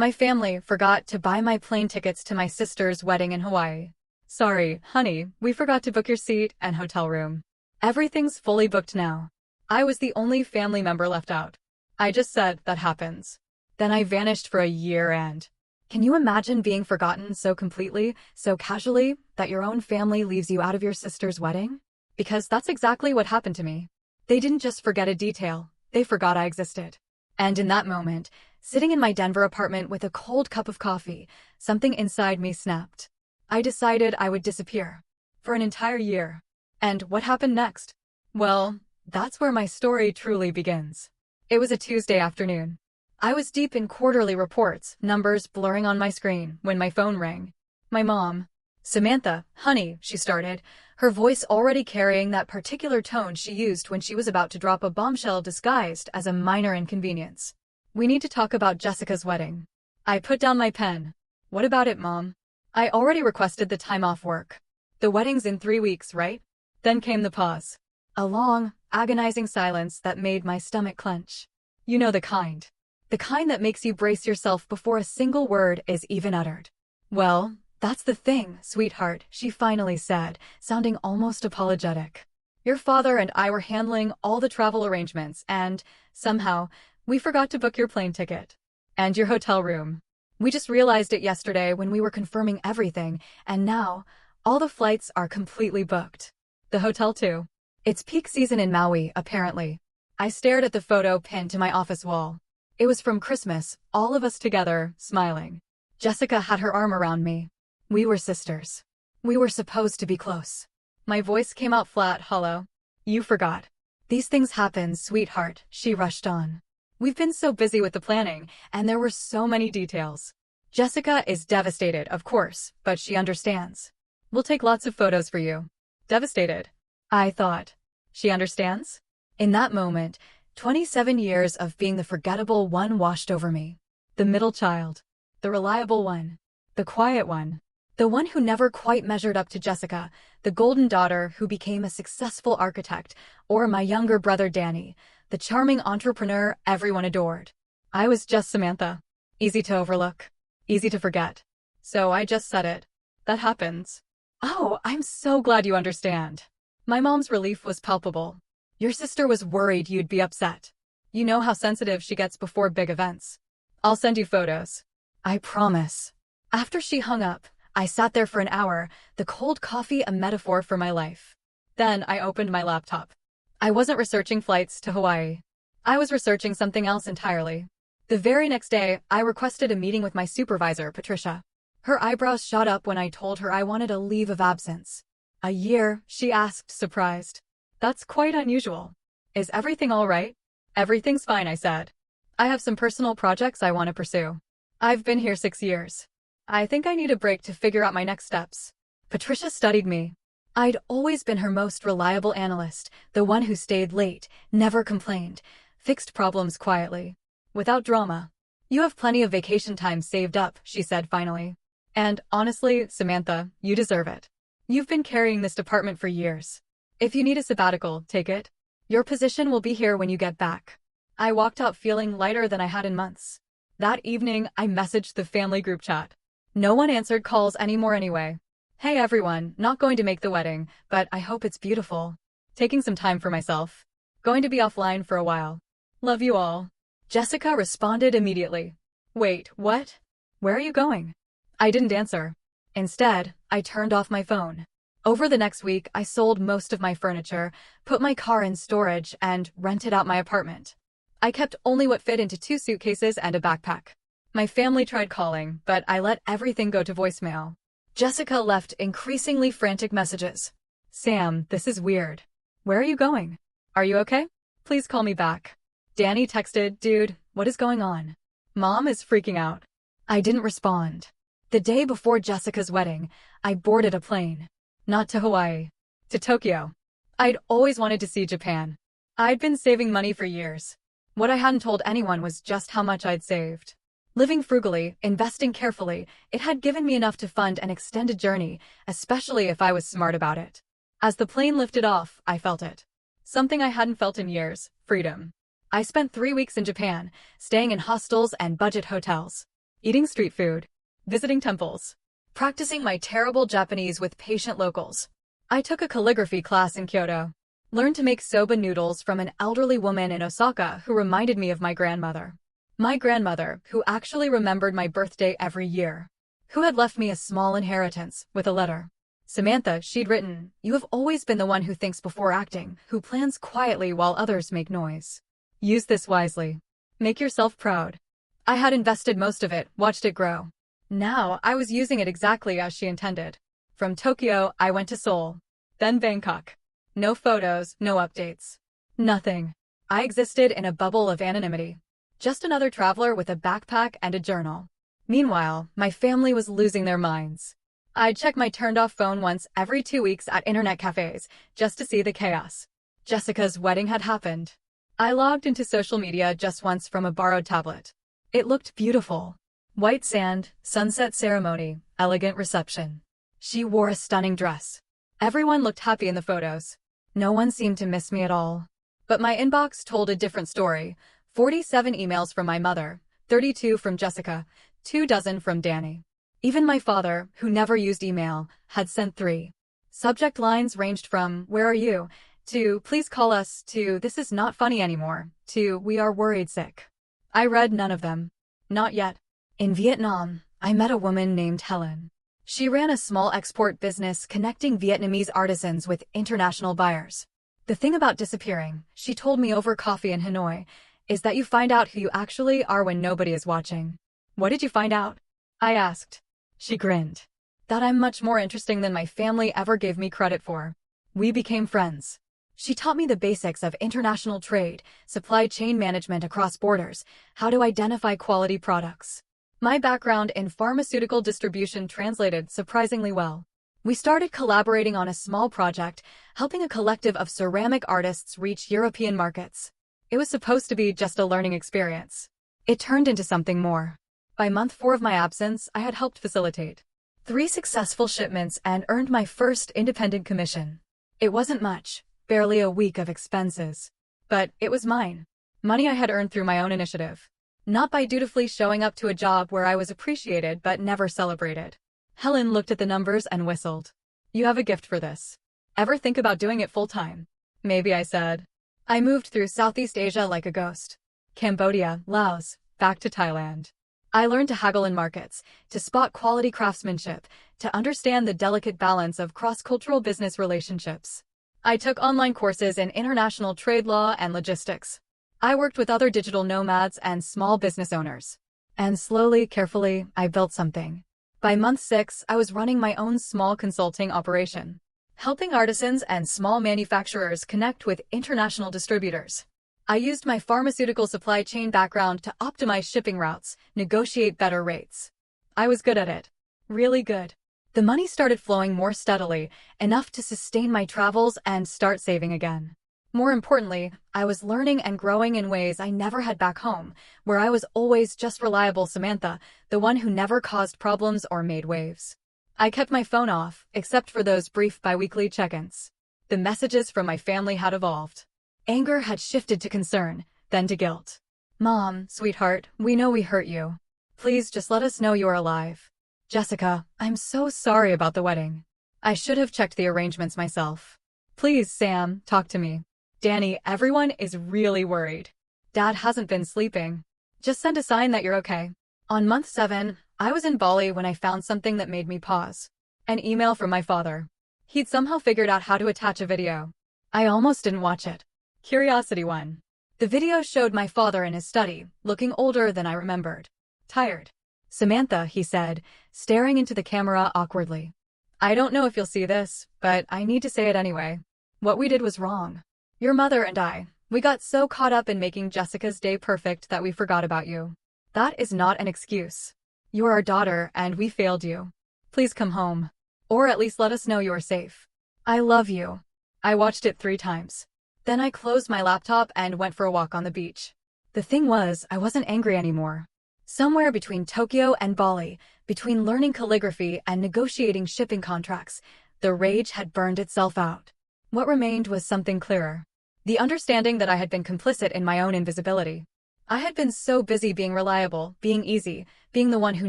My family forgot to buy my plane tickets to my sister's wedding in Hawaii. Sorry, honey, we forgot to book your seat and hotel room. Everything's fully booked now. I was the only family member left out. I just said that happens. Then I vanished for a year and... Can you imagine being forgotten so completely, so casually, that your own family leaves you out of your sister's wedding? Because that's exactly what happened to me. They didn't just forget a detail, they forgot I existed. And in that moment, sitting in my Denver apartment with a cold cup of coffee, something inside me snapped. I decided I would disappear. For an entire year. And what happened next? Well, that's where my story truly begins. It was a Tuesday afternoon. I was deep in quarterly reports, numbers blurring on my screen, when my phone rang. My mom. Samantha, honey, she started, her voice already carrying that particular tone she used when she was about to drop a bombshell disguised as a minor inconvenience. We need to talk about Jessica's wedding. I put down my pen. What about it, Mom? I already requested the time off work. The wedding's in 3 weeks, right? Then came the pause. A long, agonizing silence that made my stomach clench. You know the kind. The kind that makes you brace yourself before a single word is even uttered. Well, that's the thing, sweetheart, she finally said, sounding almost apologetic. Your father and I were handling all the travel arrangements and, somehow, we forgot to book your plane ticket. And your hotel room. We just realized it yesterday when we were confirming everything, and now, all the flights are completely booked. The hotel too. It's peak season in Maui, apparently. I stared at the photo pinned to my office wall. It was from Christmas, all of us together, smiling. Jessica had her arm around me. We were sisters. We were supposed to be close. My voice came out flat, hollow. You forgot. These things happen, sweetheart, she rushed on. We've been so busy with the planning, and there were so many details. Jessica is devastated, of course, but she understands. We'll take lots of photos for you. Devastated. I thought. She understands? In that moment, 27 years of being the forgettable one washed over me. The middle child. The reliable one. The quiet one. The one who never quite measured up to Jessica, the golden daughter who became a successful architect, or my younger brother Danny, the charming entrepreneur everyone adored. I was just Samantha. Easy to overlook. Easy to forget. So I just said it. That happens. Oh, I'm so glad you understand. My mom's relief was palpable. Your sister was worried you'd be upset. You know how sensitive she gets before big events. I'll send you photos. I promise. After she hung up, I sat there for an hour, the cold coffee a metaphor for my life. Then I opened my laptop. I wasn't researching flights to Hawaii. I was researching something else entirely. The very next day, I requested a meeting with my supervisor, Patricia. Her eyebrows shot up when I told her I wanted a leave of absence. A year, she asked, surprised. That's quite unusual. Is everything all right? Everything's fine, I said. I have some personal projects I want to pursue. I've been here 6 years. I think I need a break to figure out my next steps. Patricia studied me. I'd always been her most reliable analyst, the one who stayed late, never complained, fixed problems quietly. Without drama. You have plenty of vacation time saved up, she said finally. And, honestly, Samantha, you deserve it. You've been carrying this department for years. If you need a sabbatical, take it. Your position will be here when you get back. I walked out feeling lighter than I had in months. That evening, I messaged the family group chat. No one answered calls anymore anyway. Hey everyone, not going to make the wedding, but I hope it's beautiful. Taking some time for myself. Going to be offline for a while. Love you all. Jessica responded immediately. Wait, what? Where are you going? I didn't answer. Instead, I turned off my phone. Over the next week, I sold most of my furniture, put my car in storage, and rented out my apartment. I kept only what fit into 2 suitcases and a backpack. My family tried calling, but I let everything go to voicemail. Jessica left increasingly frantic messages. Sam, this is weird. Where are you going? Are you okay? Please call me back. Danny texted, dude, what is going on? Mom is freaking out. I didn't respond. The day before Jessica's wedding, I boarded a plane. Not to Hawaii. To Tokyo. I'd always wanted to see Japan. I'd been saving money for years. What I hadn't told anyone was just how much I'd saved. Living frugally, investing carefully, it had given me enough to fund an extended journey, especially if I was smart about it. As the plane lifted off, I felt it. Something I hadn't felt in years, freedom. I spent 3 weeks in Japan, staying in hostels and budget hotels. eating street food, visiting temples, practicing my terrible Japanese with patient locals. I took a calligraphy class in Kyoto, learned to make soba noodles from an elderly woman in Osaka who reminded me of my grandmother. My grandmother, who actually remembered my birthday every year, who had left me a small inheritance with a letter. Samantha, she'd written, "You have always been the one who thinks before acting, who plans quietly while others make noise. Use this wisely. Make yourself proud." I had invested most of it, watched it grow. Now, I was using it exactly as she intended. From Tokyo, I went to Seoul. Then Bangkok. No photos, no updates. Nothing. I existed in a bubble of anonymity. Just another traveler with a backpack and a journal. Meanwhile, my family was losing their minds. I'd check my turned-off phone once every 2 weeks at internet cafes, just to see the chaos. Jessica's wedding had happened. I logged into social media just once from a borrowed tablet. It looked beautiful. White sand, sunset ceremony, elegant reception. She wore a stunning dress. Everyone looked happy in the photos. No one seemed to miss me at all. But my inbox told a different story. 47 emails from my mother, 32 from Jessica, 24 from Danny. Even my father, who never used email, had sent 3. Subject lines ranged from, "Where are you?" to "Please call us," to "This is not funny anymore," to "We are worried sick." I read none of them. Not yet. In Vietnam, I met a woman named Helen. She ran a small export business connecting Vietnamese artisans with international buyers. The thing about disappearing, she told me over coffee in Hanoi, is that you find out who you actually are when nobody is watching. What did you find out? I asked. She grinned. That I'm much more interesting than my family ever gave me credit for. We became friends. She taught me the basics of international trade, supply chain management across borders, how to identify quality products. My background in pharmaceutical distribution translated surprisingly well. We started collaborating on a small project, helping a collective of ceramic artists reach European markets. It was supposed to be just a learning experience. It turned into something more. By month 4 of my absence, I had helped facilitate 3 successful shipments and earned my first independent commission. It wasn't much, barely a week of expenses. But it was mine. Money I had earned through my own initiative. Not by dutifully showing up to a job where I was appreciated but never celebrated. Helen looked at the numbers and whistled. "You have a gift for this. Ever think about doing it full-time?" "Maybe," I said. I moved through Southeast Asia like a ghost. Cambodia, Laos, back to Thailand. I learned to haggle in markets, to spot quality craftsmanship, to understand the delicate balance of cross-cultural business relationships. I took online courses in international trade law and logistics. I worked with other digital nomads and small business owners. And slowly, carefully, I built something. By month 6, I was running my own small consulting operation, helping artisans and small manufacturers connect with international distributors. I used my pharmaceutical supply chain background to optimize shipping routes, negotiate better rates. I was good at it. Really good. The money started flowing more steadily, enough to sustain my travels and start saving again. More importantly, I was learning and growing in ways I never had back home, where I was always just reliable Samantha, the one who never caused problems or made waves. I kept my phone off, except for those brief biweekly check-ins. The messages from my family had evolved. Anger had shifted to concern, then to guilt. "Mom, sweetheart, we know we hurt you. Please just let us know you're alive. Jessica, I'm so sorry about the wedding. I should have checked the arrangements myself. Please, Sam, talk to me. Danny, everyone is really worried. Dad hasn't been sleeping. Just send a sign that you're okay." On month 7, I was in Bali when I found something that made me pause. An email from my father. He'd somehow figured out how to attach a video. I almost didn't watch it. Curiosity won. The video showed my father in his study, looking older than I remembered. Tired. "Samantha," he said, staring into the camera awkwardly. "I don't know if you'll see this, but I need to say it anyway. What we did was wrong. Your mother and I, we got so caught up in making Jessica's day perfect that we forgot about you. That is not an excuse. You're our daughter and we failed you. Please come home. Or at least let us know you are safe. I love you." I watched it 3 times. Then I closed my laptop and went for a walk on the beach. The thing was, I wasn't angry anymore. Somewhere between Tokyo and Bali, between learning calligraphy and negotiating shipping contracts, the rage had burned itself out. What remained was something clearer. The understanding that I had been complicit in my own invisibility. I had been so busy being reliable, being easy, being the one who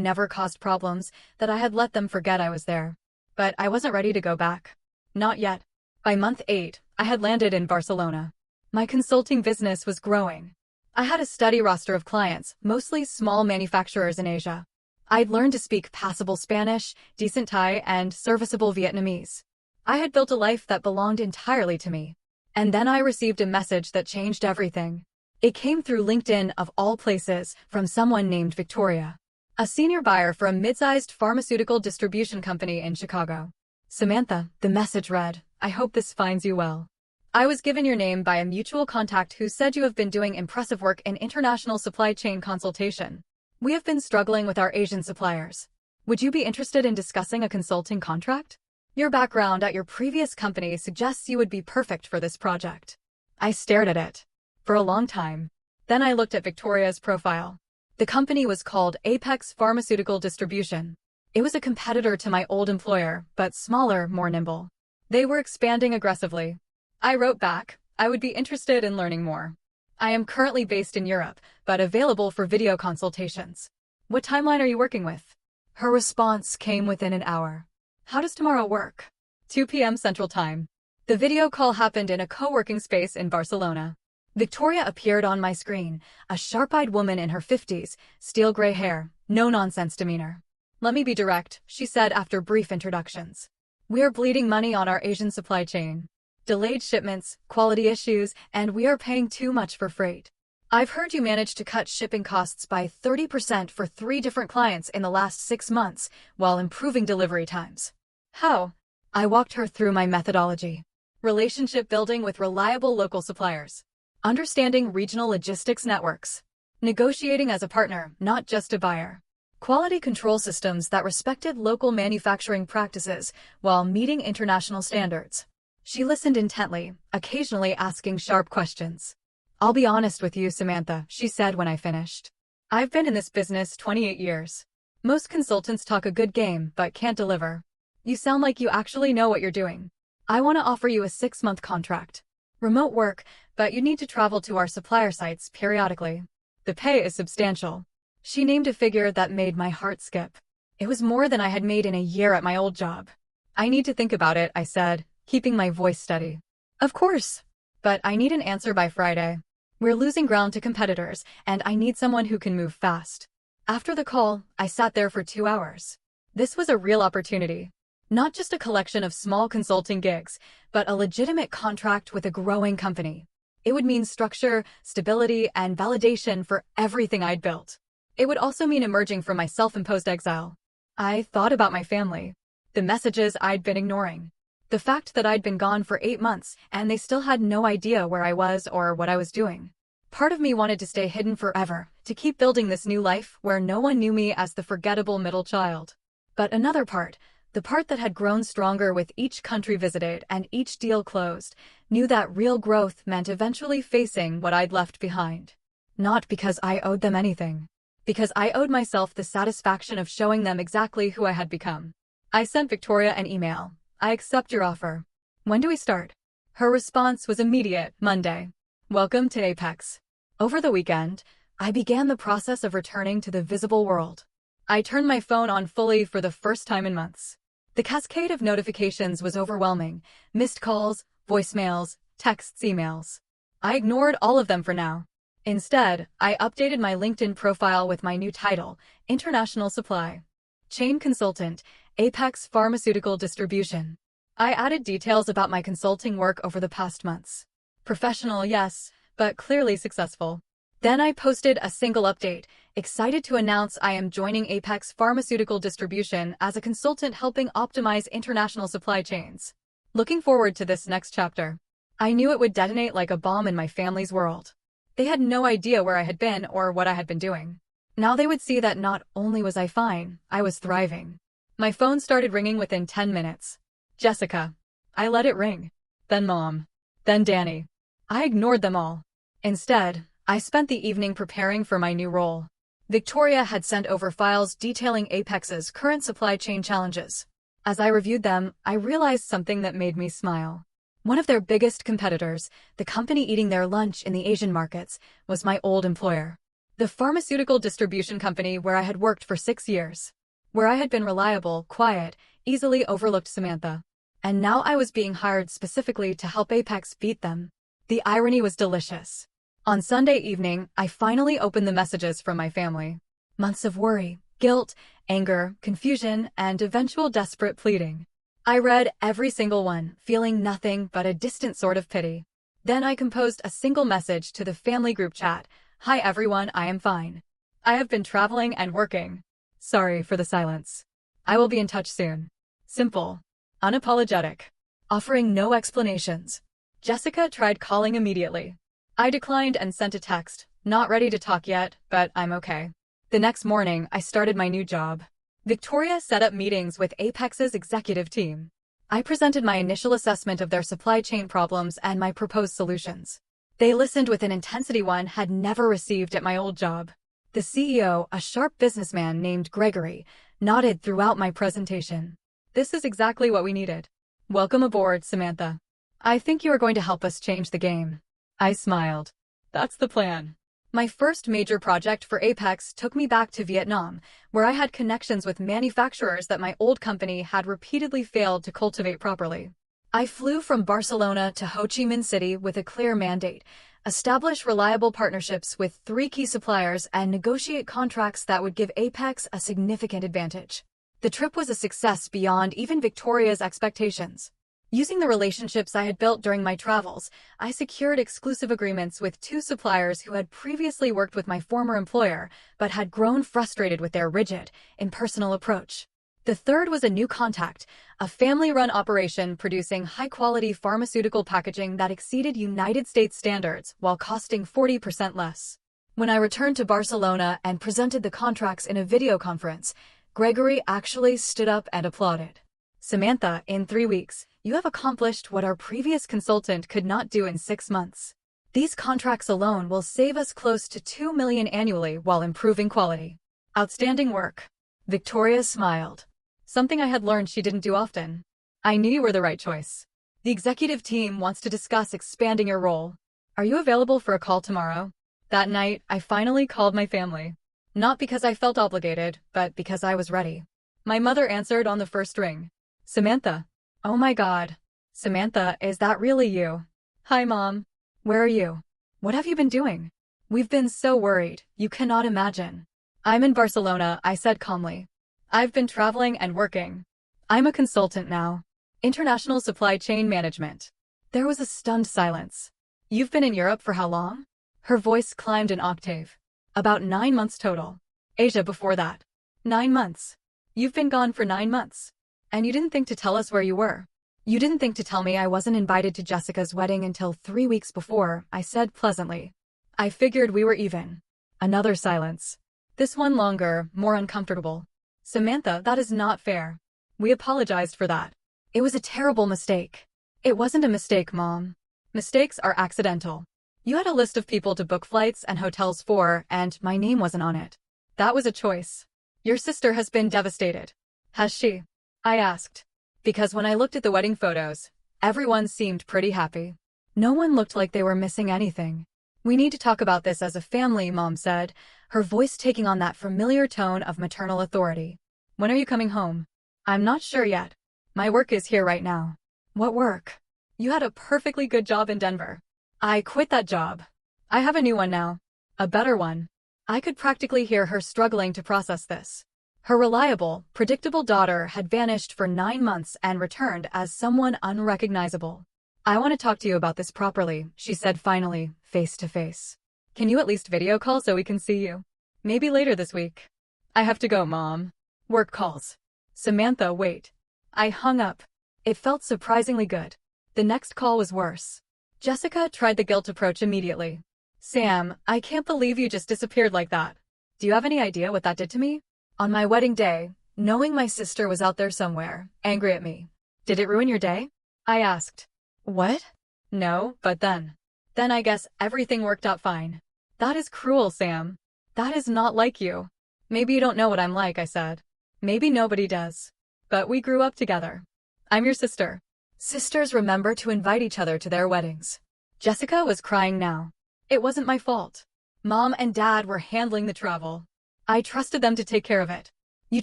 never caused problems, that I had let them forget I was there. But I wasn't ready to go back. Not yet. By month 8, I had landed in Barcelona. My consulting business was growing. I had a steady roster of clients, mostly small manufacturers in Asia. I'd learned to speak passable Spanish, decent Thai, and serviceable Vietnamese. I had built a life that belonged entirely to me. And then I received a message that changed everything. It came through LinkedIn of all places, from someone named Victoria, a senior buyer for a mid-sized pharmaceutical distribution company in Chicago. Samantha, the message read, I hope this finds you well. I was given your name by a mutual contact who said you have been doing impressive work in international supply chain consultation. We have been struggling with our Asian suppliers. Would you be interested in discussing a consulting contract? Your background at your previous company suggests you would be perfect for this project. I stared at it for a long time. Then I looked at Victoria's profile. The company was called Apex Pharmaceutical Distribution. It was a competitor to my old employer, but smaller, more nimble. They were expanding aggressively. I wrote back, I would be interested in learning more. I am currently based in Europe, but available for video consultations. What timeline are you working with? Her response came within an hour. How does tomorrow work? 2 p.m. Central Time. The video call happened in a co-working space in Barcelona. Victoria appeared on my screen, a sharp-eyed woman in her 50s, steel gray hair, no-nonsense demeanor. Let me be direct, she said after brief introductions. We are bleeding money on our Asian supply chain. Delayed shipments, quality issues, and we are paying too much for freight. I've heard you managed to cut shipping costs by 30% for 3 different clients in the last 6 months, while improving delivery times. How? I walked her through my methodology. Relationship building with reliable local suppliers. Understanding regional logistics networks. Negotiating as a partner, not just a buyer. Quality control systems that respected local manufacturing practices while meeting international standards. She listened intently, occasionally asking sharp questions. I'll be honest with you, Samantha, she said when I finished. I've been in this business 28 years. Most consultants talk a good game but can't deliver. You sound like you actually know what you're doing. I want to offer you a 6-month contract. Remote work, but you need to travel to our supplier sites periodically. The pay is substantial. She named a figure that made my heart skip. It was more than I had made in a year at my old job. I need to think about it, I said, keeping my voice steady. Of course. But I need an answer by Friday. We're losing ground to competitors, and I need someone who can move fast. After the call, I sat there for 2 hours. This was a real opportunity. Not just a collection of small consulting gigs, but a legitimate contract with a growing company. It would mean structure, stability, and validation for everything I'd built. It would also mean emerging from my self-imposed exile. I thought about my family. The messages I'd been ignoring. The fact that I'd been gone for 8 months and they still had no idea where I was or what I was doing. Part of me wanted to stay hidden forever, to keep building this new life where no one knew me as the forgettable middle child. But another part, the part that had grown stronger with each country visited and each deal closed, knew that real growth meant eventually facing what I'd left behind. Not because I owed them anything. Because I owed myself the satisfaction of showing them exactly who I had become. I sent Victoria an email. I accept your offer. When do we start? Her response was immediate, Monday. Welcome to Apex. Over the weekend, I began the process of returning to the visible world. I turned my phone on fully for the first time in months. The cascade of notifications was overwhelming. Missed calls, voicemails, texts, emails. I ignored all of them for now. Instead, I updated my LinkedIn profile with my new title, International Supply Chain Consultant, Apex Pharmaceutical Distribution. I added details about my consulting work over the past months. Professional, yes, but clearly successful. Then I posted a single update, excited to announce I am joining Apex Pharmaceutical Distribution as a consultant helping optimize international supply chains. Looking forward to this next chapter. I knew it would detonate like a bomb in my family's world. They had no idea where I had been or what I had been doing. Now they would see that not only was I fine, I was thriving. My phone started ringing within 10 minutes. Jessica. I let it ring. Then Mom. Then Danny. I ignored them all. Instead, I spent the evening preparing for my new role. Victoria had sent over files detailing Apex's current supply chain challenges. As I reviewed them, I realized something that made me smile. One of their biggest competitors, the company eating their lunch in the Asian markets, was my old employer. The pharmaceutical distribution company where I had worked for 6 years. Where I had been reliable, quiet, easily overlooked Samantha. And now I was being hired specifically to help Apex beat them. The irony was delicious. On Sunday evening, I finally opened the messages from my family. Months of worry, guilt, anger, confusion, and eventual desperate pleading. I read every single one, feeling nothing but a distant sort of pity. Then I composed a single message to the family group chat. Hi everyone, I am fine. I have been traveling and working. Sorry for the silence. I will be in touch soon. Simple. Unapologetic. Offering no explanations. Jessica tried calling immediately. I declined and sent a text. Not ready to talk yet, but I'm okay. The next morning, I started my new job. Victoria set up meetings with Apex's executive team. I presented my initial assessment of their supply chain problems and my proposed solutions. They listened with an intensity one had never received at my old job. The CEO, a sharp businessman named Gregory, nodded throughout my presentation. This is exactly what we needed. Welcome aboard, Samantha. I think you are going to help us change the game. I smiled. That's the plan. My first major project for Apex took me back to Vietnam, where I had connections with manufacturers that my old company had repeatedly failed to cultivate properly. I flew from Barcelona to Ho Chi Minh City with a clear mandate: establish reliable partnerships with 3 key suppliers and negotiate contracts that would give Apex a significant advantage. The trip was a success beyond even Victoria's expectations. Using the relationships I had built during my travels, I secured exclusive agreements with 2 suppliers who had previously worked with my former employer, but had grown frustrated with their rigid, impersonal approach. The third was a new contact, a family-run operation producing high-quality pharmaceutical packaging that exceeded United States standards while costing 40% less. When I returned to Barcelona and presented the contracts in a video conference, Gregory actually stood up and applauded. Samantha, in 3 weeks, you have accomplished what our previous consultant could not do in 6 months. These contracts alone will save us close to $2 million annually while improving quality. Outstanding work. Victoria smiled. Something I had learned she didn't do often. I knew you were the right choice. The executive team wants to discuss expanding your role. Are you available for a call tomorrow? That night, I finally called my family. Not because I felt obligated, but because I was ready. My mother answered on the first ring. Samantha. Oh my God. Samantha, is that really you? Hi, Mom. Where are you? What have you been doing? We've been so worried, you cannot imagine. I'm in Barcelona, I said calmly. I've been traveling and working. I'm a consultant now. International Supply Chain Management. There was a stunned silence. You've been in Europe for how long? Her voice climbed an octave. About 9 months total. Asia before that. 9 months. You've been gone for 9 months. And you didn't think to tell us where you were. You didn't think to tell me I wasn't invited to Jessica's wedding until 3 weeks before, I said pleasantly. I figured we were even. Another silence. This one longer, more uncomfortable. Samantha, that is not fair. We apologized for that. It was a terrible mistake. It wasn't a mistake, Mom. Mistakes are accidental. You had a list of people to book flights and hotels for, and my name wasn't on it. That was a choice. Your sister has been devastated. Has she? I asked. Because when I looked at the wedding photos, everyone seemed pretty happy. No one looked like they were missing anything. We need to talk about this as a family, Mom said, her voice taking on that familiar tone of maternal authority. When are you coming home? I'm not sure yet. My work is here right now. What work? You had a perfectly good job in Denver. I quit that job. I have a new one now. A better one. I could practically hear her struggling to process this. Her reliable, predictable daughter had vanished for 9 months and returned as someone unrecognizable. I want to talk to you about this properly, she said finally, face to face. Can you at least video call so we can see you? Maybe later this week. I have to go, Mom. Work calls. Samantha, wait. I hung up. It felt surprisingly good. The next call was worse. Jessica tried the guilt approach immediately. Sam, I can't believe you just disappeared like that. Do you have any idea what that did to me? On my wedding day, knowing my sister was out there somewhere, angry at me. Did it ruin your day? I asked. What? No, but then. Then I guess everything worked out fine. That is cruel, Sam. That is not like you. Maybe you don't know what I'm like, I said. Maybe nobody does. But we grew up together. I'm your sister. Sisters remember to invite each other to their weddings. Jessica was crying now. It wasn't my fault. Mom and Dad were handling the travel. I trusted them to take care of it. You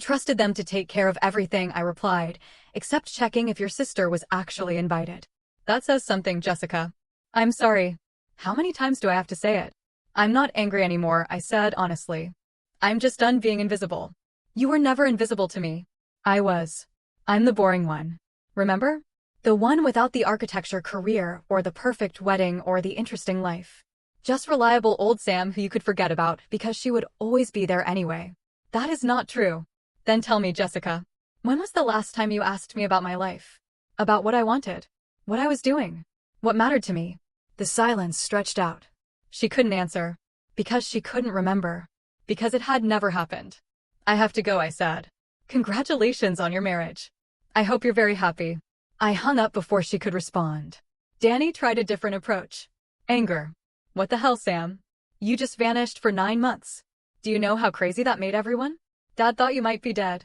trusted them to take care of everything, I replied, except checking if your sister was actually invited. That says something, Jessica. I'm sorry. How many times do I have to say it? I'm not angry anymore, I said honestly. I'm just done being invisible. You were never invisible to me. I was. I'm the boring one. Remember? The one without the architecture career or the perfect wedding or the interesting life. Just reliable old Sam who you could forget about because she would always be there anyway. That is not true. Then tell me, Jessica. When was the last time you asked me about my life? About what I wanted? What I was doing? What mattered to me? The silence stretched out. She couldn't answer. Because she couldn't remember. Because it had never happened. I have to go, I said. Congratulations on your marriage. I hope you're very happy. I hung up before she could respond. Danny tried a different approach. Anger. What the hell, Sam? You just vanished for 9 months. Do you know how crazy that made everyone? Dad thought you might be dead.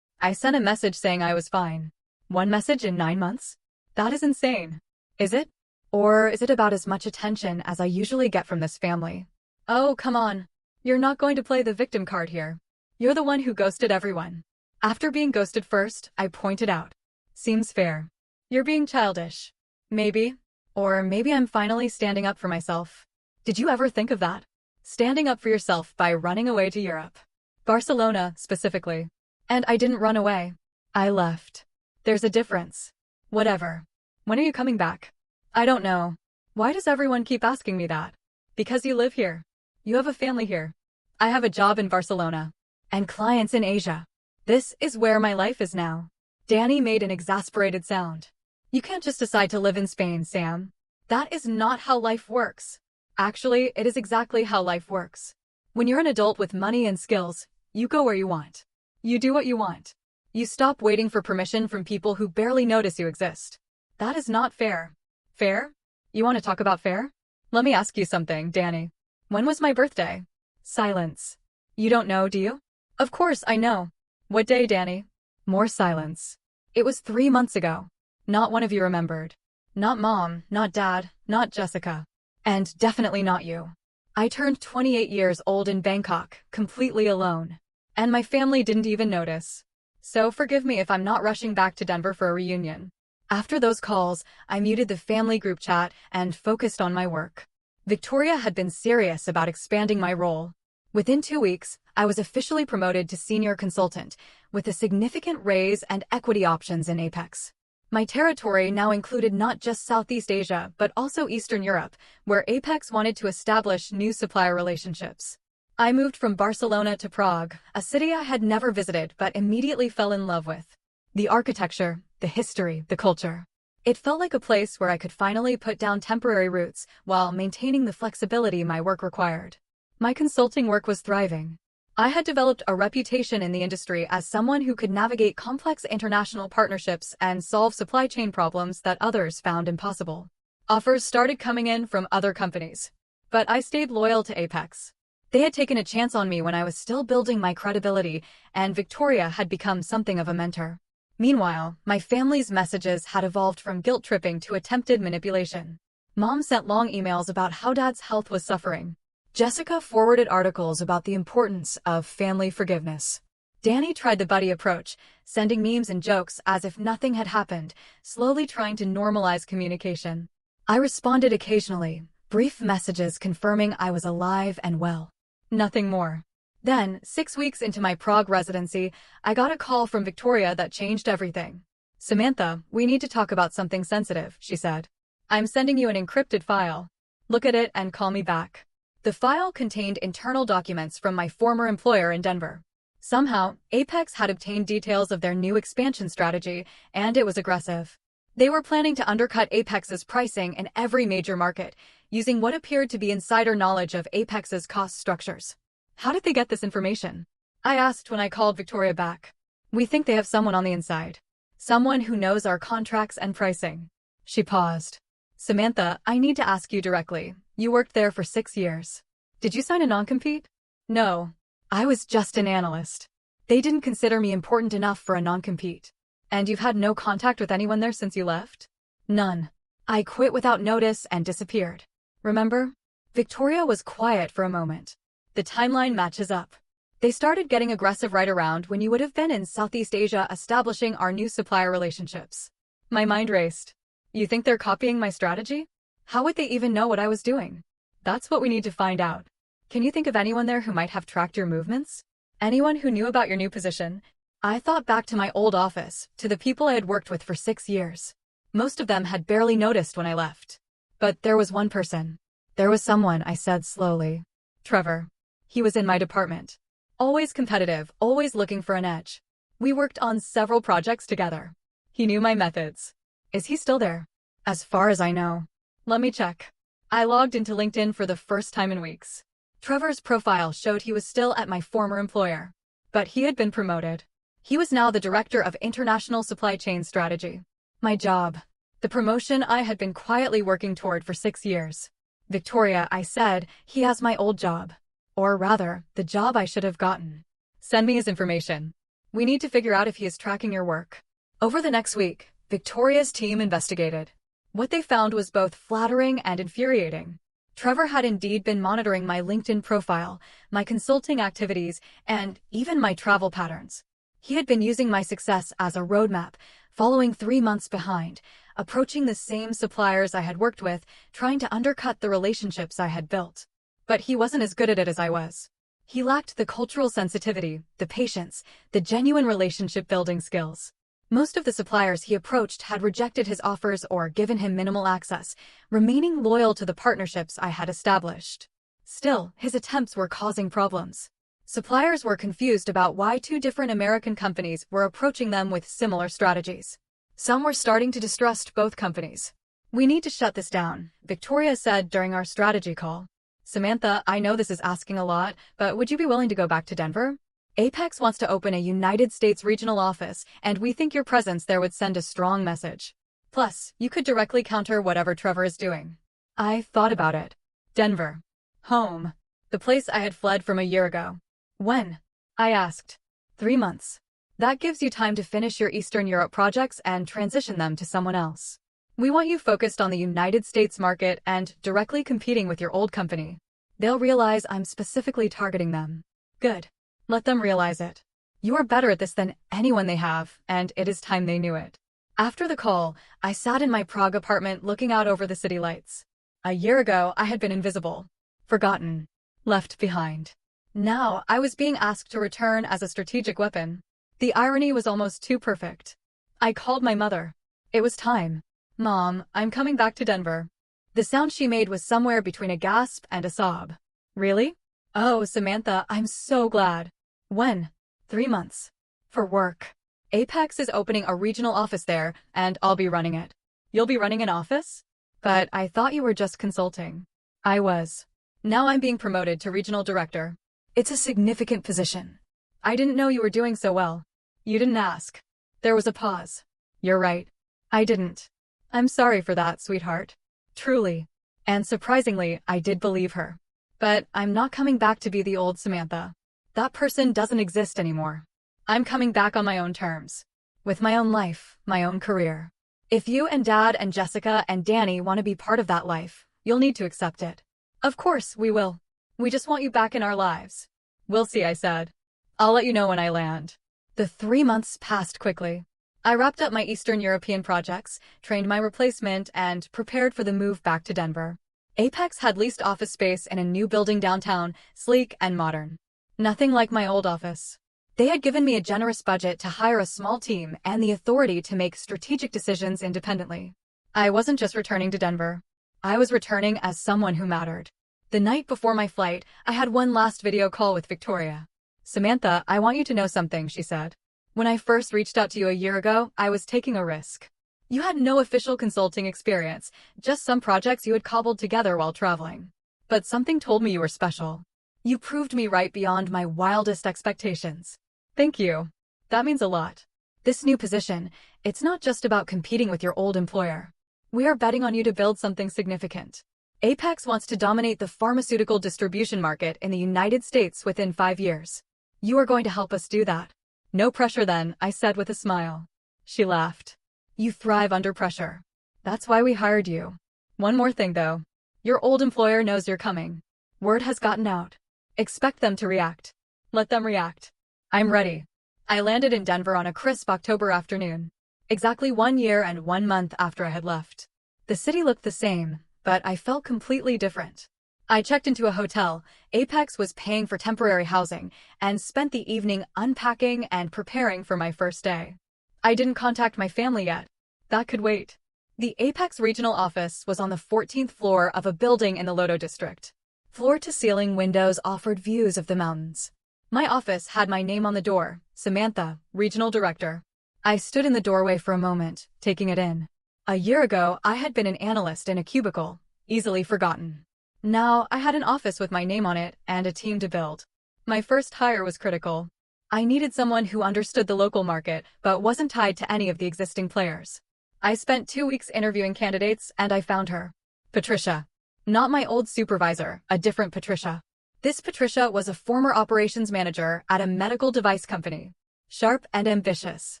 I sent a message saying I was fine. 1 message in 9 months? That is insane. Is it? Or is it about as much attention as I usually get from this family? Oh, come on. You're not going to play the victim card here. You're the one who ghosted everyone. After being ghosted first, I pointed out. Seems fair. You're being childish. Maybe. Or maybe I'm finally standing up for myself. Did you ever think of that? Standing up for yourself by running away to Europe. Barcelona, specifically. And I didn't run away. I left. There's a difference. Whatever. When are you coming back? I don't know. Why does everyone keep asking me that? Because you live here. You have a family here. I have a job in Barcelona. And clients in Asia. This is where my life is now. Danny made an exasperated sound. You can't just decide to live in Spain, Sam. That is not how life works. Actually, it is exactly how life works. When you're an adult with money and skills, you go where you want. You do what you want. You stop waiting for permission from people who barely notice you exist. That is not fair. Fair? You want to talk about fair? Let me ask you something, Danny. When was my birthday? Silence. You don't know, do you? Of course I know. What day, Danny? More silence. It was 3 months ago. Not one of you remembered. Not Mom, not Dad, not Jessica. And definitely not you. I turned 28 years old in Bangkok, completely alone. And my family didn't even notice. So forgive me if I'm not rushing back to Denver for a reunion. After those calls, I muted the family group chat and focused on my work. Victoria had been serious about expanding my role. Within 2 weeks, I was officially promoted to senior consultant, with a significant raise and equity options in Apex. My territory now included not just Southeast Asia, but also Eastern Europe, where Apex wanted to establish new supplier relationships. I moved from Barcelona to Prague, a city I had never visited but immediately fell in love with. The architecture, the history, the culture. It felt like a place where I could finally put down temporary roots while maintaining the flexibility my work required. My consulting work was thriving. I had developed a reputation in the industry as someone who could navigate complex international partnerships and solve supply chain problems that others found impossible. Offers started coming in from other companies. But I stayed loyal to Apex. They had taken a chance on me when I was still building my credibility, and Victoria had become something of a mentor. Meanwhile, my family's messages had evolved from guilt-tripping to attempted manipulation. Mom sent long emails about how Dad's health was suffering. Jessica forwarded articles about the importance of family forgiveness. Danny tried the buddy approach, sending memes and jokes as if nothing had happened, slowly trying to normalize communication. I responded occasionally, brief messages confirming I was alive and well. Nothing more. Then, 6 weeks into my Prague residency, I got a call from Victoria that changed everything. Samantha, we need to talk about something sensitive, she said. I'm sending you an encrypted file. Look at it and call me back. The file contained internal documents from my former employer in Denver. Somehow, Apex had obtained details of their new expansion strategy, and it was aggressive. They were planning to undercut Apex's pricing in every major market, using what appeared to be insider knowledge of Apex's cost structures. How did they get this information? I asked when I called Victoria back. We think they have someone on the inside. Someone who knows our contracts and pricing. She paused. Samantha, I need to ask you directly. You worked there for 6 years. Did you sign a non-compete? No. I was just an analyst. They didn't consider me important enough for a non-compete. And you've had no contact with anyone there since you left? None. I quit without notice and disappeared. Remember? Victoria was quiet for a moment. The timeline matches up. They started getting aggressive right around when you would have been in Southeast Asia establishing our new supplier relationships. My mind raced. You think they're copying my strategy? How would they even know what I was doing? That's what we need to find out. Can you think of anyone there who might have tracked your movements? Anyone who knew about your new position? I thought back to my old office, to the people I had worked with for 6 years. Most of them had barely noticed when I left. But there was one person. There was someone, I said slowly. Trevor. He was in my department. Always competitive, always looking for an edge. We worked on several projects together. He knew my methods. Is he still there? As far as I know. Let me check. I logged into LinkedIn for the first time in weeks. Trevor's profile showed he was still at my former employer. But he had been promoted. He was now the director of international supply chain strategy. My job. The promotion I had been quietly working toward for 6 years. Victoria, I said, he has my old job. Or rather, the job I should have gotten. Send me his information. We need to figure out if he is tracking your work. Over the next week, Victoria's team investigated. What they found was both flattering and infuriating. Trevor had indeed been monitoring my LinkedIn profile, my consulting activities, and even my travel patterns. He had been using my success as a roadmap, following 3 months behind, approaching the same suppliers I had worked with, trying to undercut the relationships I had built. But he wasn't as good at it as I was. He lacked the cultural sensitivity, the patience, the genuine relationship-building skills. Most of the suppliers he approached had rejected his offers or given him minimal access, remaining loyal to the partnerships I had established. Still, his attempts were causing problems. Suppliers were confused about why 2 different American companies were approaching them with similar strategies. Some were starting to distrust both companies. We need to shut this down, Victoria said during our strategy call. Samantha, I know this is asking a lot, but would you be willing to go back to Denver? Apex wants to open a United States regional office, and we think your presence there would send a strong message. Plus, you could directly counter whatever Trevor is doing. I thought about it. Denver. Home. The place I had fled from a year ago. When? I asked. 3 months. That gives you time to finish your Eastern Europe projects and transition them to someone else. We want you focused on the United States market and directly competing with your old company. They'll realize I'm specifically targeting them. Good. Let them realize it. You are better at this than anyone they have, and it is time they knew it. After the call, I sat in my Prague apartment looking out over the city lights. A year ago, I had been invisible, forgotten, left behind. Now, I was being asked to return as a strategic weapon. The irony was almost too perfect. I called my mother. It was time. Mom, I'm coming back to Denver. The sound she made was somewhere between a gasp and a sob. Really? Oh, Samantha, I'm so glad. When? 3 months. For work. Apex is opening a regional office there, and I'll be running it. You'll be running an office? But I thought you were just consulting. I was. Now I'm being promoted to regional director. It's a significant position. I didn't know you were doing so well. You didn't ask. There was a pause. You're right. I didn't. I'm sorry for that, sweetheart. Truly. And surprisingly, I did believe her. But I'm not coming back to be the old Samantha. That person doesn't exist anymore. I'm coming back on my own terms. With my own life, my own career. If you and Dad and Jessica and Danny want to be part of that life, you'll need to accept it. Of course, we will. We just want you back in our lives. We'll see, I said. I'll let you know when I land. The 3 months passed quickly. I wrapped up my Eastern European projects, trained my replacement, and prepared for the move back to Denver. Apex had leased office space in a new building downtown, sleek and modern. Nothing like my old office. They had given me a generous budget to hire a small team and the authority to make strategic decisions independently. I wasn't just returning to Denver. I was returning as someone who mattered. The night before my flight, I had one last video call with Victoria. Samantha, I want you to know something, she said. When I first reached out to you a year ago, I was taking a risk. You had no official consulting experience, just some projects you had cobbled together while traveling. But something told me you were special. You proved me right beyond my wildest expectations. Thank you. That means a lot. This new position, it's not just about competing with your old employer. We are betting on you to build something significant. Apex wants to dominate the pharmaceutical distribution market in the United States within 5 years. You are going to help us do that. No pressure then, I said with a smile. She laughed. You thrive under pressure. That's why we hired you. One more thing though. Your old employer knows you're coming. Word has gotten out. Expect them to react. Let them react. I'm ready. I landed in Denver on a crisp October afternoon, exactly 1 year and 1 month after I had left. The city looked the same, but I felt completely different. I checked into a hotel, Apex was paying for temporary housing, and spent the evening unpacking and preparing for my first day. I didn't contact my family yet. That could wait. The Apex regional office was on the 14th floor of a building in the Lodo district. Floor-to-ceiling windows offered views of the mountains. My office had my name on the door, Samantha, regional director. I stood in the doorway for a moment, taking it in. A year ago, I had been an analyst in a cubicle, easily forgotten. Now, I had an office with my name on it and a team to build. My first hire was critical. I needed someone who understood the local market but wasn't tied to any of the existing players. I spent 2 weeks interviewing candidates and I found her. Patricia. Not my old supervisor, a different Patricia. This Patricia was a former operations manager at a medical device company. Sharp and ambitious.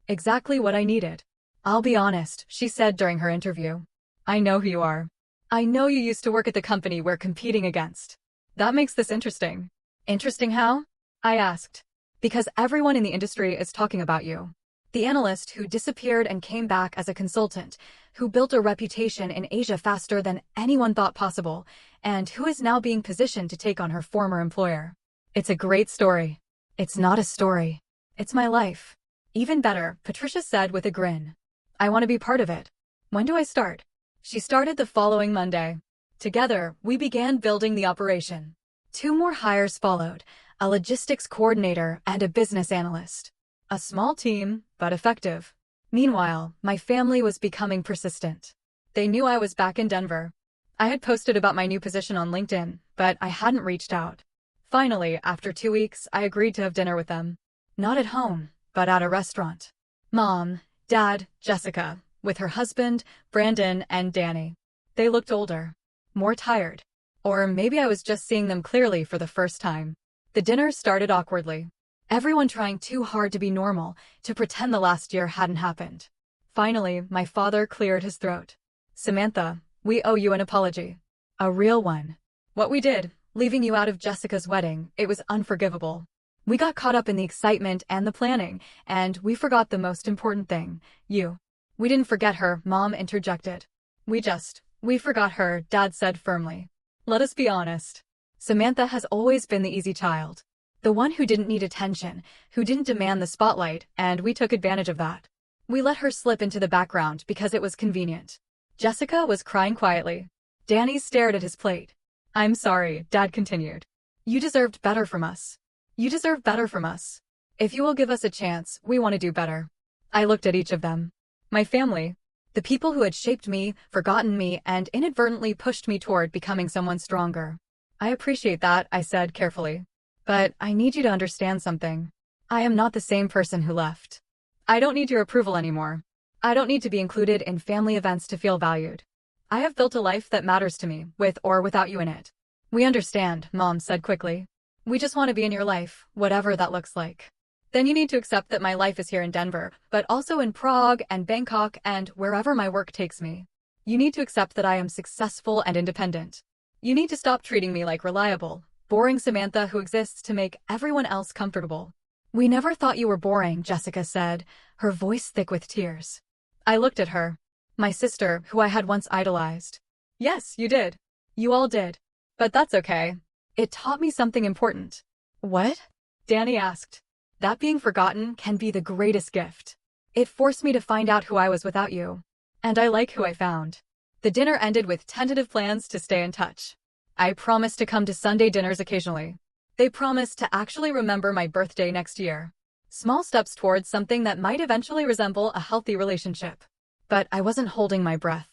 Exactly what I needed. I'll be honest, she said during her interview. I know who you are. I know you used to work at the company we're competing against. That makes this interesting. Interesting how? I asked. Because everyone in the industry is talking about you. The analyst who disappeared and came back as a consultant, who built a reputation in Asia faster than anyone thought possible, and who is now being positioned to take on her former employer. It's a great story. It's not a story. It's my life. Even better, Patricia said with a grin. I want to be part of it. When do I start? She started the following Monday. Together, we began building the operation. 2 more hires followed, a logistics coordinator and a business analyst. A small team, but effective. Meanwhile, my family was becoming persistent. They knew I was back in Denver. I had posted about my new position on LinkedIn, but I hadn't reached out. Finally, after 2 weeks, I agreed to have dinner with them. Not at home, but at a restaurant. Mom, Dad, Jessica, with her husband, Brandon, and Danny. They looked older. More tired. Or maybe I was just seeing them clearly for the first time. The dinner started awkwardly. Everyone trying too hard to be normal, to pretend the last year hadn't happened. Finally, my father cleared his throat. Samantha, we owe you an apology. A real one. What we did, leaving you out of Jessica's wedding, it was unforgivable. We got caught up in the excitement and the planning, and we forgot the most important thing, you. We didn't forget her, Mom interjected. We forgot her, Dad said firmly. Let us be honest. Samantha has always been the easy child. The one who didn't need attention, who didn't demand the spotlight, and we took advantage of that. We let her slip into the background because it was convenient. Jessica was crying quietly. Danny stared at his plate. I'm sorry, Dad continued. You deserved better from us. You deserve better from us. If you will give us a chance, we want to do better. I looked at each of them. My family. The people who had shaped me, forgotten me, and inadvertently pushed me toward becoming someone stronger. I appreciate that, I said carefully. But I need you to understand something. I am not the same person who left. I don't need your approval anymore. I don't need to be included in family events to feel valued. I have built a life that matters to me, with or without you in it. We understand, Mom said quickly. We just want to be in your life, whatever that looks like. Then you need to accept that my life is here in Denver, but also in Prague and Bangkok and wherever my work takes me. You need to accept that I am successful and independent. You need to stop treating me like reliable, boring Samantha who exists to make everyone else comfortable. We never thought you were boring, Jessica said, her voice thick with tears. I looked at her. My sister, who I had once idolized. Yes, you did. You all did. But that's okay. It taught me something important. What? Danny asked. That being forgotten can be the greatest gift. It forced me to find out who I was without you. And I like who I found. The dinner ended with tentative plans to stay in touch. I promised to come to Sunday dinners occasionally. They promised to actually remember my birthday next year. Small steps towards something that might eventually resemble a healthy relationship. But I wasn't holding my breath.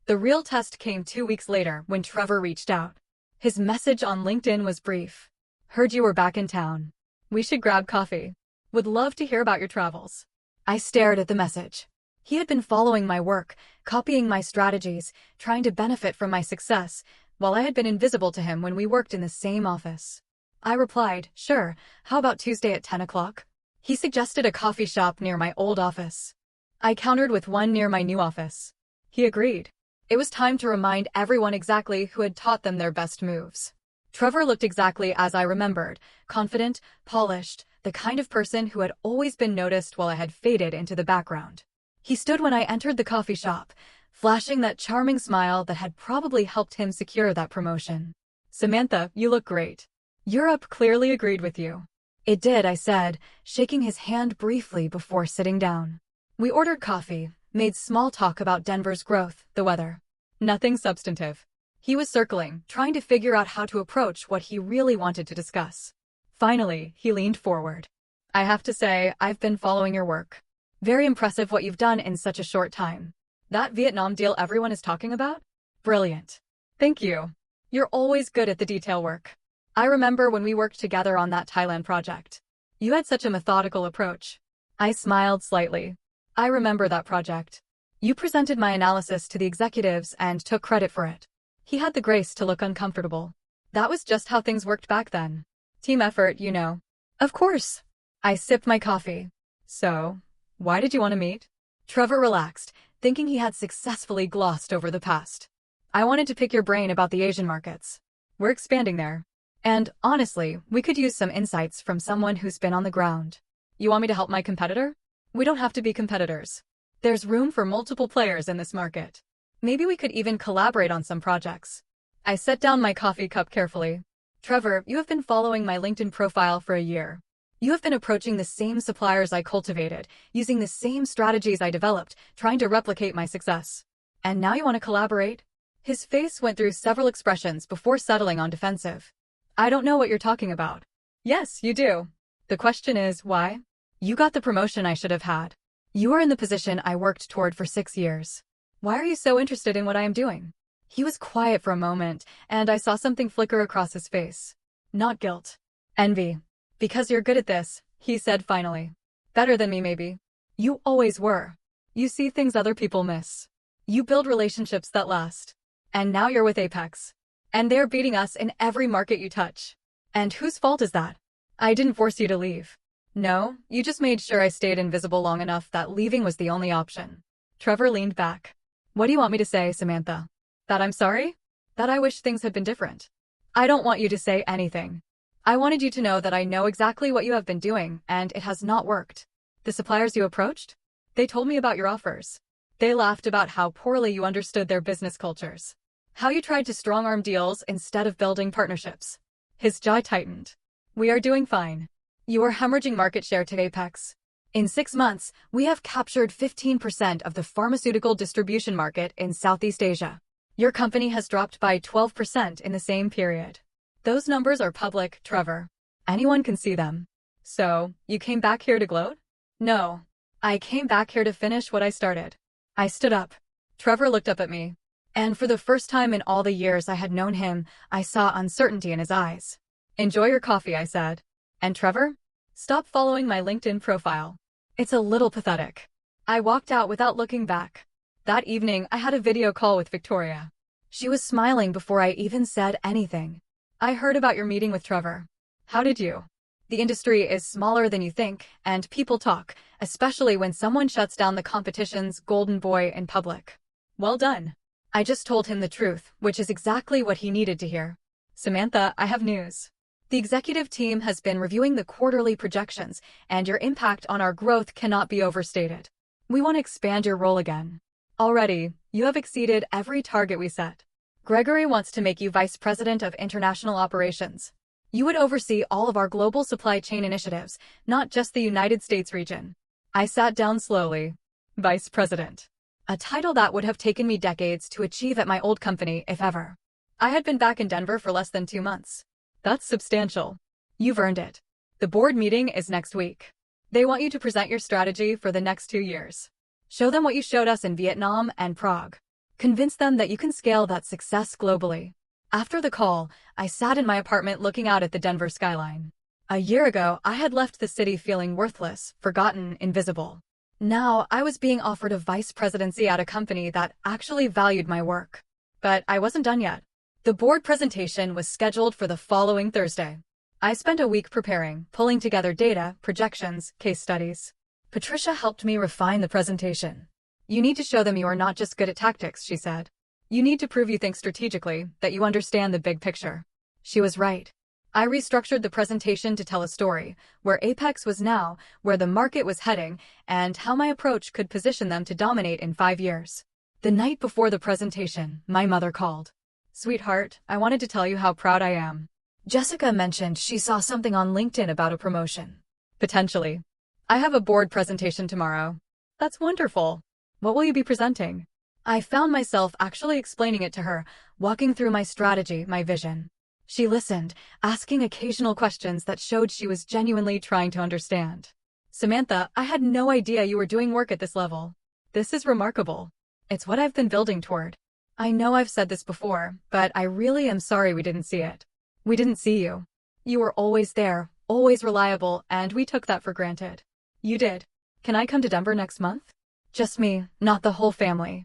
The real test came 2 weeks later when Trevor reached out. His message on LinkedIn was brief. Heard you were back in town. We should grab coffee. Would love to hear about your travels. I stared at the message. He had been following my work, copying my strategies, trying to benefit from my success, while I had been invisible to him when we worked in the same office. I replied, sure, how about Tuesday at 10 o'clock? He suggested a coffee shop near my old office. I countered with one near my new office. He agreed. It was time to remind everyone exactly who had taught them their best moves. Trevor looked exactly as I remembered, confident, polished, the kind of person who had always been noticed while I had faded into the background. He stood when I entered the coffee shop, flashing that charming smile that had probably helped him secure that promotion. "Samantha, you look great." "Europe clearly agreed with you." "It did," I said, shaking his hand briefly before sitting down. We ordered coffee, made small talk about Denver's growth, the weather. Nothing substantive. He was circling, trying to figure out how to approach what he really wanted to discuss. Finally, he leaned forward. "I have to say, I've been following your work. Very impressive what you've done in such a short time. That Vietnam deal everyone is talking about? Brilliant. Thank you. You're always good at the detail work. I remember when we worked together on that Thailand project. You had such a methodical approach." I smiled slightly. "I remember that project. You presented my analysis to the executives and took credit for it." He had the grace to look uncomfortable. "That was just how things worked back then. Team effort, you know." "Of course." I sipped my coffee. "So, why did you want to meet?" Trevor relaxed, thinking he had successfully glossed over the past. "I wanted to pick your brain about the Asian markets. We're expanding there. And, honestly, we could use some insights from someone who's been on the ground." "You want me to help my competitor?" "We don't have to be competitors. There's room for multiple players in this market. Maybe we could even collaborate on some projects." I set down my coffee cup carefully. "Trevor, you have been following my LinkedIn profile for a year. You have been approaching the same suppliers I cultivated, using the same strategies I developed, trying to replicate my success. And now you want to collaborate?" His face went through several expressions before settling on defensive. "I don't know what you're talking about." "Yes, you do. The question is, why? You got the promotion I should have had. You are in the position I worked toward for 6 years. Why are you so interested in what I am doing?" He was quiet for a moment, and I saw something flicker across his face. "Not guilt. Envy. Because you're good at this," he said finally. "Better than me, maybe. You always were. You see things other people miss. You build relationships that last. And now you're with Apex. And they're beating us in every market you touch. And whose fault is that? I didn't force you to leave. No, you just made sure I stayed invisible long enough that leaving was the only option." Trevor leaned back. "What do you want me to say, Samantha? That I'm sorry? That I wish things had been different?" "I don't want you to say anything. I wanted you to know that I know exactly what you have been doing, and it has not worked. The suppliers you approached? They told me about your offers. They laughed about how poorly you understood their business cultures. How you tried to strong-arm deals instead of building partnerships." His jaw tightened. "We are doing fine. You are hemorrhaging market share to Apex. In 6 months, we have captured 15% of the pharmaceutical distribution market in Southeast Asia. Your company has dropped by 12% in the same period. Those numbers are public, Trevor. Anyone can see them. So, you came back here to gloat?" "No. I came back here to finish what I started." I stood up. Trevor looked up at me. And for the first time in all the years I had known him, I saw uncertainty in his eyes. "Enjoy your coffee," I said. "And Trevor? Stop following my LinkedIn profile. It's a little pathetic." I walked out without looking back. That evening, I had a video call with Victoria. She was smiling before I even said anything. "I heard about your meeting with Trevor. How did you?" The industry is smaller than you think, and people talk, especially when someone shuts down the competition's golden boy in public. "Well done." I just told him the truth, which is exactly what he needed to hear. "Samantha, I have news. The executive team has been reviewing the quarterly projections, and your impact on our growth cannot be overstated. We want to expand your role again. Already, you have exceeded every target we set. Gregory wants to make you Vice President of International Operations. You would oversee all of our global supply chain initiatives, not just the United States region." I sat down slowly. Vice President. A title that would have taken me decades to achieve at my old company, if ever. I had been back in Denver for less than 2 months. That's substantial. You've earned it. The board meeting is next week. They want you to present your strategy for the next 2 years. Show them what you showed us in Vietnam and Prague. Convince them that you can scale that success globally. After the call, I sat in my apartment looking out at the Denver skyline. A year ago, I had left the city feeling worthless, forgotten, invisible. Now, I was being offered a vice presidency at a company that actually valued my work. But I wasn't done yet. The board presentation was scheduled for the following Thursday. I spent a week preparing, pulling together data, projections, case studies. Patricia helped me refine the presentation. "You need to show them you are not just good at tactics," she said. You need to prove you think strategically, that you understand the big picture. She was right. I restructured the presentation to tell a story, where Apex was now, where the market was heading, and how my approach could position them to dominate in 5 years. The night before the presentation, my mother called. "Sweetheart, I wanted to tell you how proud I am. Jessica mentioned she saw something on LinkedIn about a promotion." "Potentially. I have a board presentation tomorrow." "That's wonderful. What will you be presenting?" I found myself actually explaining it to her, walking through my strategy, my vision. She listened, asking occasional questions that showed she was genuinely trying to understand. "Samantha, I had no idea you were doing work at this level. This is remarkable. It's what I've been building toward. I know I've said this before, but I really am sorry we didn't see it. We didn't see you. You were always there, always reliable, and we took that for granted." "You did. Can I come to Denver next month?" "Just me, not the whole family.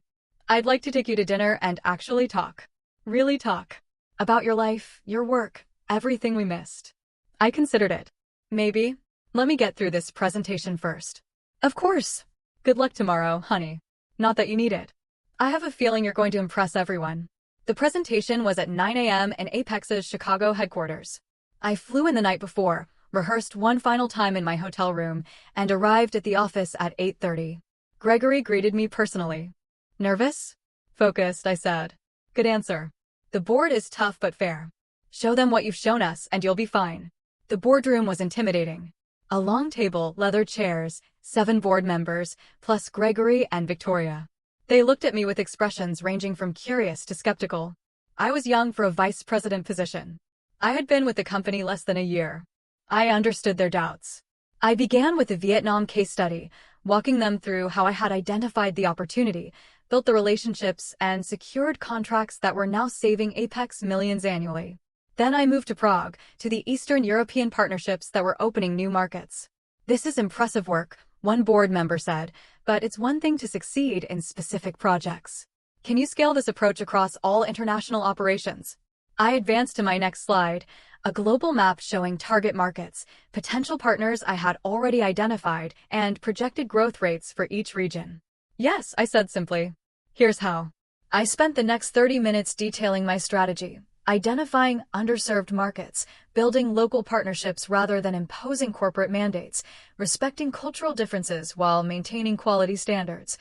I'd like to take you to dinner and actually talk. Really talk. About your life, your work, everything we missed." I considered it. "Maybe. Let me get through this presentation first." "Of course. Good luck tomorrow, honey. Not that you need it. I have a feeling you're going to impress everyone." The presentation was at 9 a.m. in Apex's Chicago headquarters. I flew in the night before, rehearsed one final time in my hotel room, and arrived at the office at 8:30. Gregory greeted me personally. "Nervous?" "Focused," I said. "Good answer. The board is tough but fair. Show them what you've shown us and you'll be fine." The boardroom was intimidating. A long table, leather chairs, 7 board members, plus Gregory and Victoria. They looked at me with expressions ranging from curious to skeptical. I was young for a vice president position. I had been with the company less than a year. I understood their doubts. I began with the Vietnam case study, walking them through how I had identified the opportunity, built the relationships, and secured contracts that were now saving Apex millions annually. Then I moved to Prague, to the Eastern European partnerships that were opening new markets. "This is impressive work," one board member said, "but it's one thing to succeed in specific projects. Can you scale this approach across all international operations?" I advanced to my next slide, a global map showing target markets, potential partners I had already identified, and projected growth rates for each region. "Yes," I said simply. "Here's how." I spent the next 30 minutes detailing my strategy, identifying underserved markets, building local partnerships rather than imposing corporate mandates, respecting cultural differences while maintaining quality standards,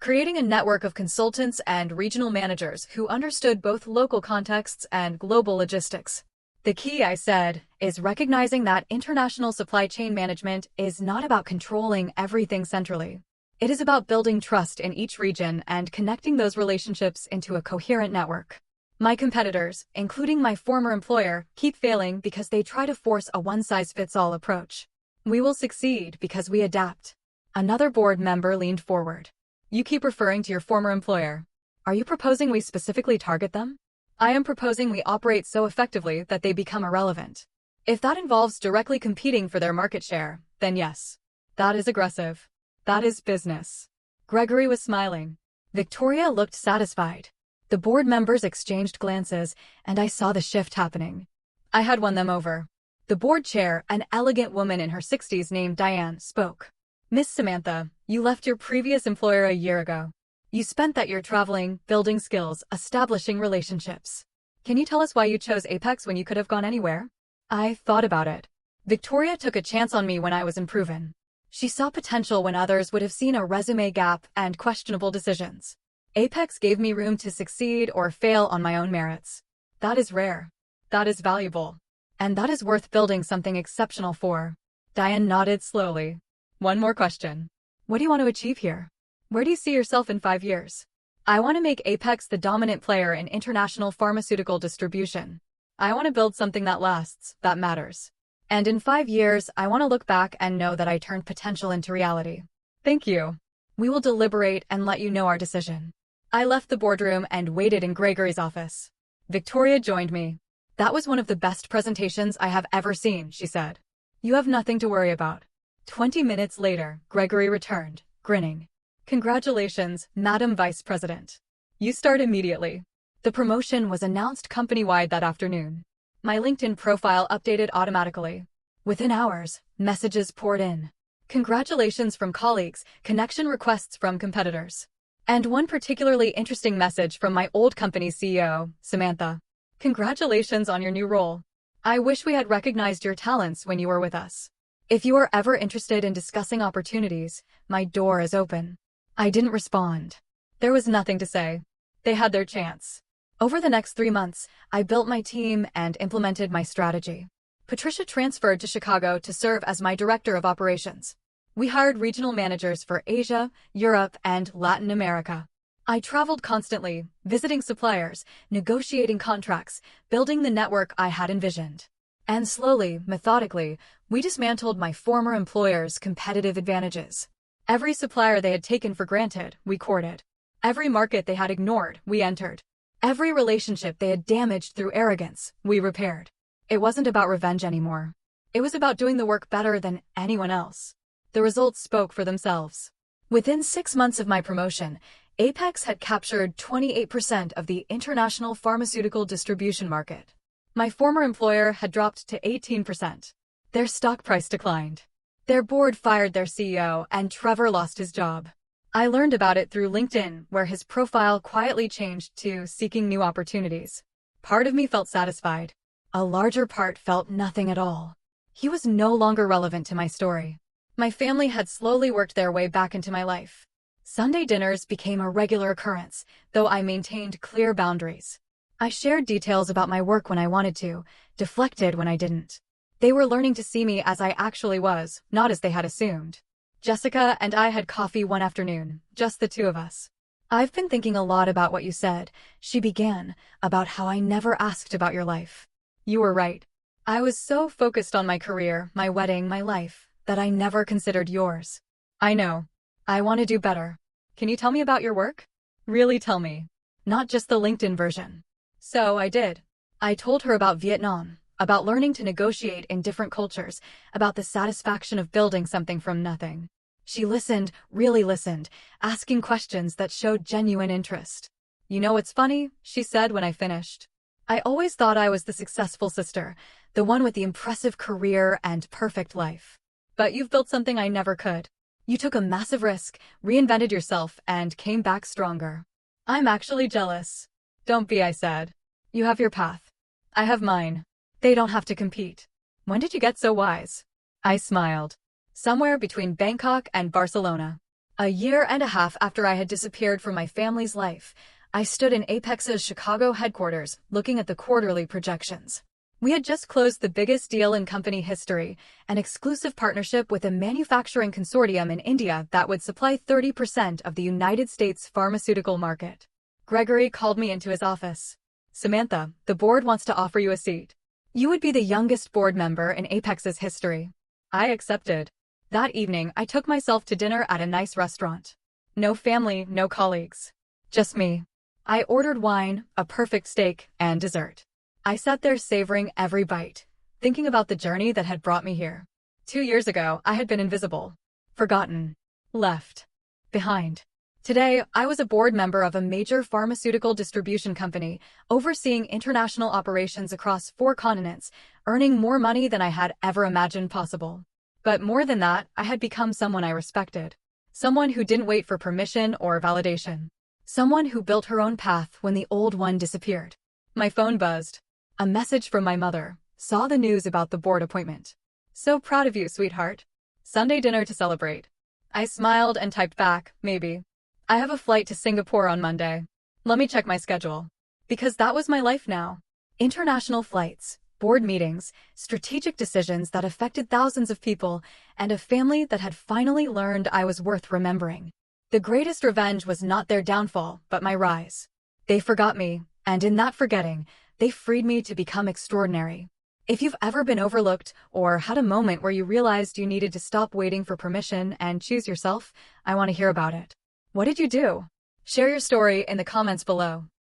creating a network of consultants and regional managers who understood both local contexts and global logistics. "The key," I said, "is recognizing that international supply chain management is not about controlling everything centrally. It is about building trust in each region and connecting those relationships into a coherent network. My competitors, including my former employer, keep failing because they try to force a one-size-fits-all approach. We will succeed because we adapt." Another board member leaned forward. "You keep referring to your former employer. Are you proposing we specifically target them?" "I am proposing we operate so effectively that they become irrelevant. If that involves directly competing for their market share, then yes. That is aggressive. That is business." Gregory was smiling. Victoria looked satisfied. The board members exchanged glances, and I saw the shift happening. I had won them over. The board chair, an elegant woman in her 60s named Diane, spoke. "Miss Samantha, you left your previous employer a year ago. You spent that year traveling, building skills, establishing relationships. Can you tell us why you chose Apex when you could have gone anywhere?" I thought about it. Victoria took a chance on me when I was unproven. She saw potential when others would have seen a resume gap and questionable decisions. Apex gave me room to succeed or fail on my own merits. That is rare. That is valuable. And that is worth building something exceptional for. Diane nodded slowly. "One more question. What do you want to achieve here? Where do you see yourself in 5 years?" "I want to make Apex the dominant player in international pharmaceutical distribution. I want to build something that lasts, that matters. And in 5 years, I want to look back and know that I turned potential into reality." "Thank you. We will deliberate and let you know our decision." I left the boardroom and waited in Gregory's office. Victoria joined me. "That was one of the best presentations I have ever seen," she said. "You have nothing to worry about." 20 minutes later, Gregory returned, grinning. "Congratulations, Madam Vice President. You start immediately." The promotion was announced company-wide that afternoon. My LinkedIn profile updated automatically. Within hours, messages poured in. Congratulations from colleagues, connection requests from competitors. And one particularly interesting message from my old company's CEO, Samantha. Congratulations on your new role. I wish we had recognized your talents when you were with us. If you are ever interested in discussing opportunities, my door is open. I didn't respond. There was nothing to say. They had their chance. Over the next 3 months, I built my team and implemented my strategy. Patricia transferred to Chicago to serve as my director of operations. We hired regional managers for Asia, Europe, and Latin America. I traveled constantly, visiting suppliers, negotiating contracts, building the network I had envisioned. And slowly, methodically, we dismantled my former employer's competitive advantages. Every supplier they had taken for granted, we courted. Every market they had ignored, we entered. Every relationship they had damaged through arrogance, we repaired. It wasn't about revenge anymore. It was about doing the work better than anyone else. The results spoke for themselves. Within 6 months of my promotion, Apex had captured 28% of the international pharmaceutical distribution market. My former employer had dropped to 18%. Their stock price declined. Their board fired their CEO, and Trevor lost his job. I learned about it through LinkedIn, where his profile quietly changed to seeking new opportunities. Part of me felt satisfied. A larger part felt nothing at all. He was no longer relevant to my story. My family had slowly worked their way back into my life. Sunday dinners became a regular occurrence, though I maintained clear boundaries. I shared details about my work when I wanted to, deflected when I didn't. They were learning to see me as I actually was, not as they had assumed. Jessica and I had coffee one afternoon, just the two of us. "I've been thinking a lot about what you said," she began, "about how I never asked about your life. You were right. I was so focused on my career, my wedding, my life, that I never considered yours. I know. I want to do better. Can you tell me about your work? Really tell me. Not just the LinkedIn version." So I did. I told her about Vietnam, about learning to negotiate in different cultures, about the satisfaction of building something from nothing. She listened, really listened, asking questions that showed genuine interest. "You know what's funny?" she said when I finished. "I always thought I was the successful sister, the one with the impressive career and perfect life. But you've built something I never could. You took a massive risk, reinvented yourself, and came back stronger. I'm actually jealous." "Don't be," I said. "You have your path. I have mine. They don't have to compete." "When did you get so wise?" I smiled. "Somewhere between Bangkok and Barcelona. A year and a half after I had disappeared from my family's life, I stood in Apex's Chicago headquarters, looking at the quarterly projections. We had just closed the biggest deal in company history, an exclusive partnership with a manufacturing consortium in India that would supply 30% of the United States pharmaceutical market. Gregory called me into his office. "Samantha, the board wants to offer you a seat. You would be the youngest board member in Apex's history." I accepted. That evening, I took myself to dinner at a nice restaurant. No family, no colleagues. Just me. I ordered wine, a perfect steak, and dessert. I sat there savoring every bite, thinking about the journey that had brought me here. 2 years ago, I had been invisible, forgotten, left behind. Today, I was a board member of a major pharmaceutical distribution company, overseeing international operations across 4 continents, earning more money than I had ever imagined possible. But more than that, I had become someone I respected. Someone who didn't wait for permission or validation. Someone who built her own path when the old one disappeared. My phone buzzed. A message from my mother. "Saw the news about the board appointment. So proud of you, sweetheart. Sunday dinner to celebrate." I smiled and typed back, "Maybe. I have a flight to Singapore on Monday. Let me check my schedule." Because that was my life now. International flights, board meetings, strategic decisions that affected thousands of people, and a family that had finally learned I was worth remembering. The greatest revenge was not their downfall, but my rise. They forgot me, and in that forgetting, they freed me to become extraordinary. If you've ever been overlooked or had a moment where you realized you needed to stop waiting for permission and choose yourself, I want to hear about it. What did you do? Share your story in the comments below.